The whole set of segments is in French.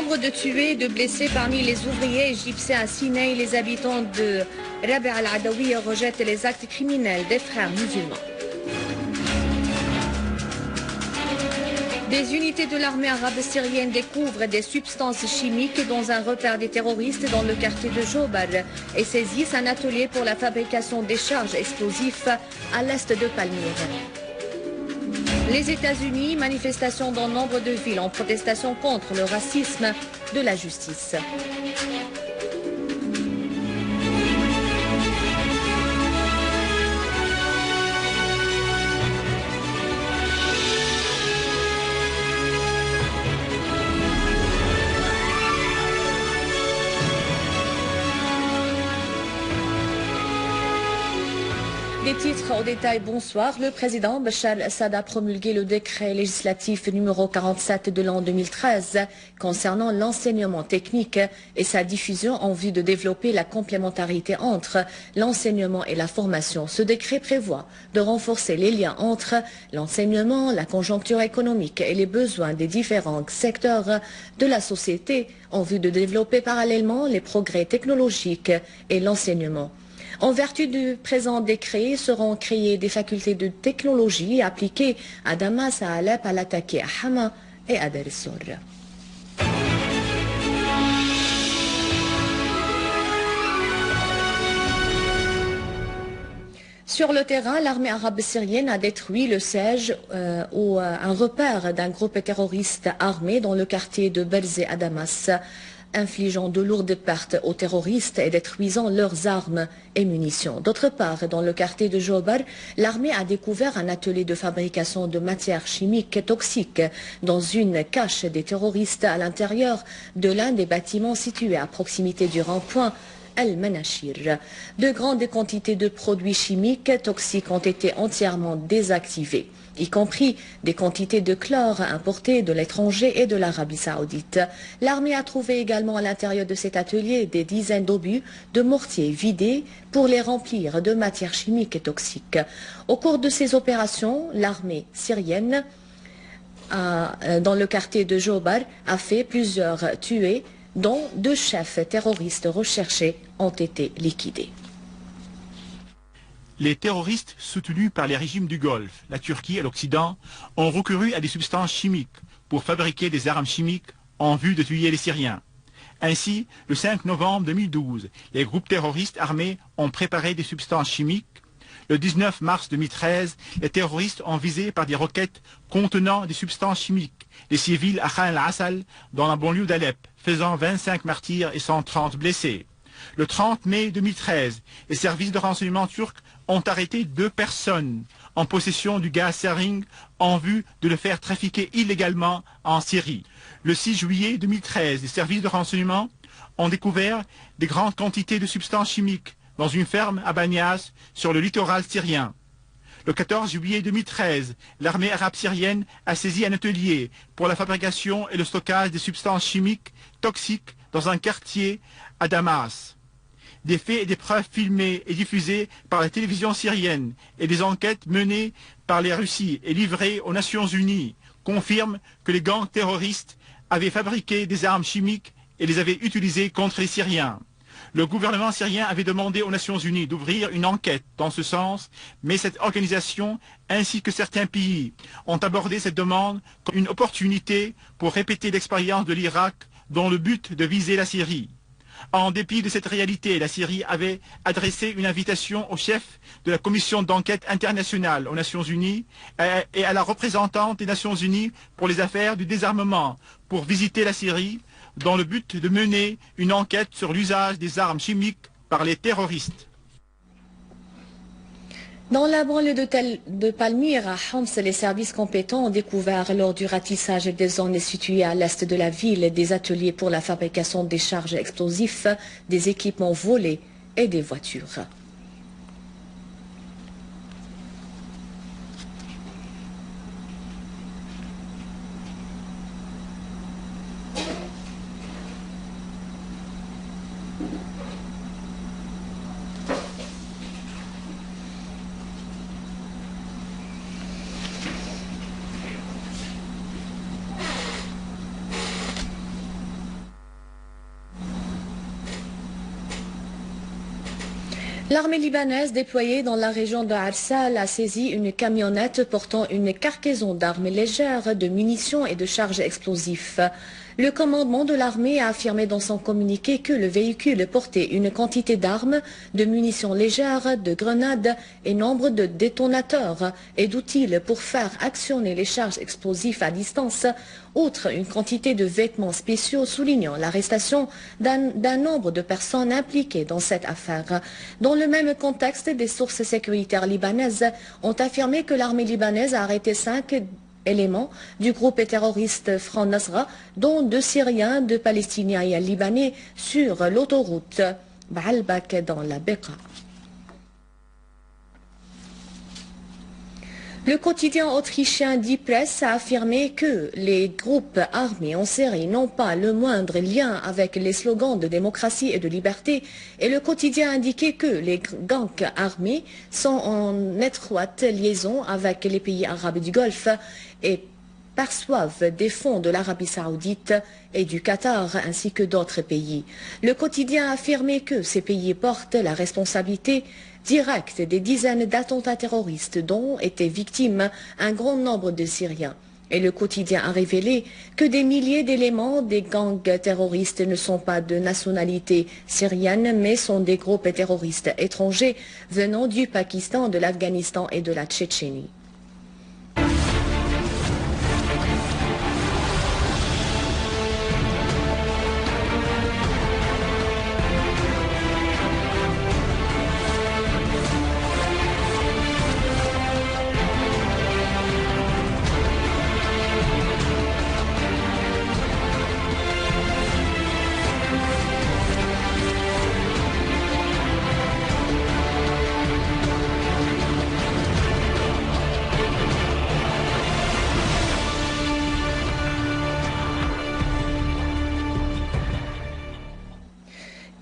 nombre de tués et de blessés parmi les ouvriers égyptiens à Sinaï, les habitants de Rabi al-Adawiya rejettent les actes criminels des frères musulmans. Des unités de l'armée arabe syrienne découvrent des substances chimiques dans un repère des terroristes dans le quartier de Jobar et saisissent un atelier pour la fabrication des charges explosifs à l'est de Palmyre. Les États-Unis, manifestations dans nombre de villes en protestation contre le racisme de la justice. Des titres au détail, bonsoir. Le président Bachar el-Assad a promulgué le décret législatif numéro 47 de l'an 2013 concernant l'enseignement technique et sa diffusion en vue de développer la complémentarité entre l'enseignement et la formation. Ce décret prévoit de renforcer les liens entre l'enseignement, la conjoncture économique et les besoins des différents secteurs de la société en vue de développer parallèlement les progrès technologiques et l'enseignement. En vertu du présent décret, seront créées des facultés de technologie appliquées à Damas, à Alep, à Latakia, à Hama et à Dar es-Sor. Sur le terrain, l'armée arabe syrienne a détruit le siège ou un repère d'un groupe terroriste armé dans le quartier de Berzé à Damas, infligeant de lourdes pertes aux terroristes et détruisant leurs armes et munitions. D'autre part, dans le quartier de Jobar, l'armée a découvert un atelier de fabrication de matières chimiques toxiques dans une cache des terroristes à l'intérieur de l'un des bâtiments situés à proximité du rond-point Al-Manashir. De grandes quantités de produits chimiques toxiques ont été entièrement désactivées, y compris des quantités de chlore importées de l'étranger et de l'Arabie saoudite. L'armée a trouvé également à l'intérieur de cet atelier des dizaines d'obus de mortiers vidés pour les remplir de matières chimiques toxiques. Au cours de ces opérations, l'armée syrienne, dans le quartier de Jobar, a fait plusieurs tués, dont 2 chefs terroristes recherchés ont été liquidés. Les terroristes soutenus par les régimes du Golfe, la Turquie et l'Occident, ont recouru à des substances chimiques pour fabriquer des armes chimiques en vue de tuer les Syriens. Ainsi, le 5 novembre 2012, les groupes terroristes armés ont préparé des substances chimiques. Le 19 mars 2013, les terroristes ont visé par des roquettes contenant des substances chimiques les civils à Khan al-Assal dans la banlieue d'Alep, faisant 25 martyrs et 130 blessés. Le 30 mai 2013, les services de renseignement turcs ont arrêté 2 personnes en possession du gaz sarin en vue de le faire trafiquer illégalement en Syrie. Le 6 juillet 2013, les services de renseignement ont découvert des grandes quantités de substances chimiques dans une ferme à Banias sur le littoral syrien. Le 14 juillet 2013, l'armée arabe syrienne a saisi un atelier pour la fabrication et le stockage des substances chimiques toxiques dans un quartier à Damas. Des faits et des preuves filmées et diffusées par la télévision syrienne et des enquêtes menées par les Russies et livrées aux Nations Unies confirment que les gangs terroristes avaient fabriqué des armes chimiques et les avaient utilisées contre les Syriens. Le gouvernement syrien avait demandé aux Nations Unies d'ouvrir une enquête dans ce sens, mais cette organisation ainsi que certains pays ont abordé cette demande comme une opportunité pour répéter l'expérience de l'Irak dont le but de viser la Syrie. En dépit de cette réalité, la Syrie avait adressé une invitation au chef de la commission d'enquête internationale aux Nations Unies et à la représentante des Nations Unies pour les affaires du désarmement pour visiter la Syrie dans le but de mener une enquête sur l'usage des armes chimiques par les terroristes. Dans la banlieue de Palmyre, à Homs, les services compétents ont découvert lors du ratissage des zones situées à l'est de la ville des ateliers pour la fabrication des charges explosives, des équipements volés et des voitures. L'armée libanaise déployée dans la région de Arsal a saisi une camionnette portant une cargaison d'armes légères, de munitions et de charges explosifs. Le commandement de l'armée a affirmé dans son communiqué que le véhicule portait une quantité d'armes, de munitions légères, de grenades et nombre de détonateurs et d'outils pour faire actionner les charges explosives à distance, outre une quantité de vêtements spéciaux soulignant l'arrestation d'un nombre de personnes impliquées dans cette affaire. Dans le même contexte, des sources sécuritaires libanaises ont affirmé que l'armée libanaise a arrêté 5 éléments du groupe terroriste Front Nasra, dont 2 Syriens, 2 Palestiniens et un Libanais sur l'autoroute Baalbek dans la Beqa. Le quotidien autrichien Die Presse a affirmé que les groupes armés en série n'ont pas le moindre lien avec les slogans de démocratie et de liberté, et le quotidien a indiqué que les gangs armés sont en étroite liaison avec les pays arabes du Golfe et perçoivent des fonds de l'Arabie saoudite et du Qatar ainsi que d'autres pays. Le quotidien a affirmé que ces pays portent la responsabilité directe des dizaines d'attentats terroristes dont étaient victimes un grand nombre de Syriens. Et le quotidien a révélé que des milliers d'éléments des gangs terroristes ne sont pas de nationalité syrienne, mais sont des groupes terroristes étrangers venant du Pakistan, de l'Afghanistan et de la Tchétchénie.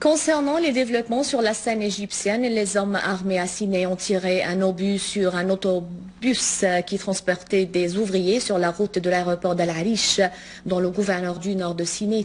Concernant les développements sur la scène égyptienne, les hommes armés à Siné ont tiré un obus sur un autobus qui transportait des ouvriers sur la route de l'aéroport d'Al Arish, dont le gouverneur du nord de Siné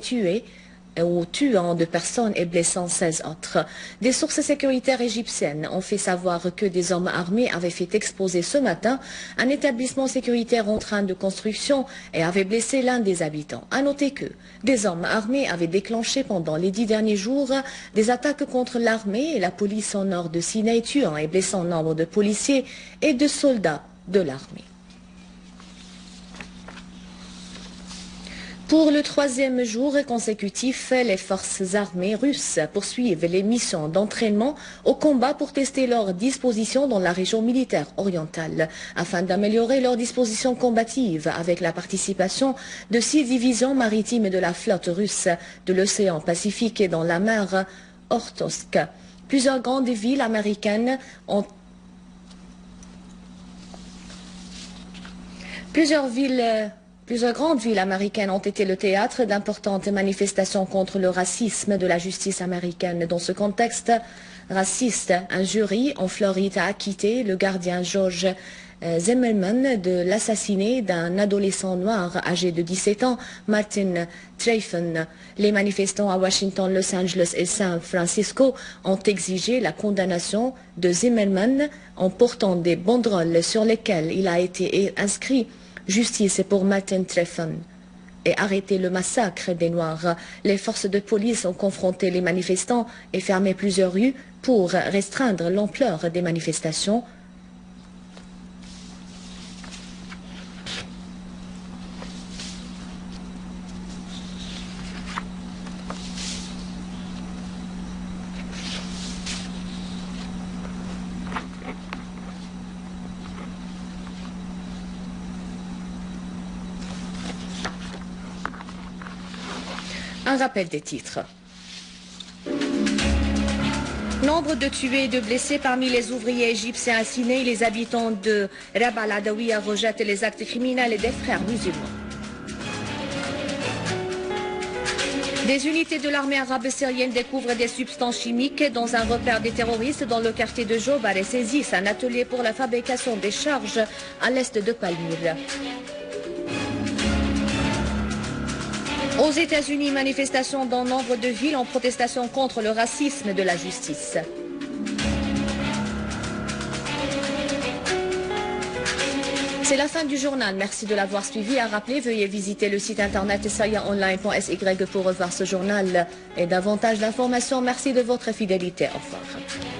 tuant 2 personnes et blessant 16 autres. Des sources sécuritaires égyptiennes ont fait savoir que des hommes armés avaient fait exploser ce matin un établissement sécuritaire en train de construction et avaient blessé l'un des habitants. À noter que des hommes armés avaient déclenché pendant les 10 derniers jours des attaques contre l'armée et la police au nord de Sinaï, tuant et blessant nombre de policiers et de soldats de l'armée. Pour le 3e jour consécutif, les forces armées russes poursuivent les missions d'entraînement au combat pour tester leurs dispositions dans la région militaire orientale, afin d'améliorer leurs dispositions combatives avec la participation de 6 divisions maritimes de la flotte russe de l'océan Pacifique et dans la mer Okhotsk. Plusieurs grandes villes américaines ont Plusieurs grandes villes américaines ont été le théâtre d'importantes manifestations contre le racisme de la justice américaine. Dans ce contexte raciste, un jury en Floride a acquitté le gardien George Zimmerman de l'assassinat d'un adolescent noir âgé de 17 ans, Martin Treyfon. Les manifestants à Washington, Los Angeles et San Francisco ont exigé la condamnation de Zimmerman en portant des banderoles sur lesquelles il a été inscrit Justice pour Martin Treyfon et arrêter le massacre des Noirs. Les forces de police ont confronté les manifestants et fermé plusieurs rues pour restreindre l'ampleur des manifestations. Un rappel des titres. Nombre de tués et de blessés parmi les ouvriers égyptiens assinés, les habitants de Rab al-Adawiya rejettent les actes criminels des frères musulmans. Des unités de l'armée arabe syrienne découvrent des substances chimiques dans un repère des terroristes dans le quartier de Jobar et saisissent un atelier pour la fabrication des charges à l'est de Palmyre. Aux États-Unis, manifestation dans nombre de villes en protestation contre le racisme de la justice. C'est la fin du journal. Merci de l'avoir suivi. À rappeler, veuillez visiter le site internet sayaonline.sy pour revoir ce journal et davantage d'informations. Merci de votre fidélité. Au revoir.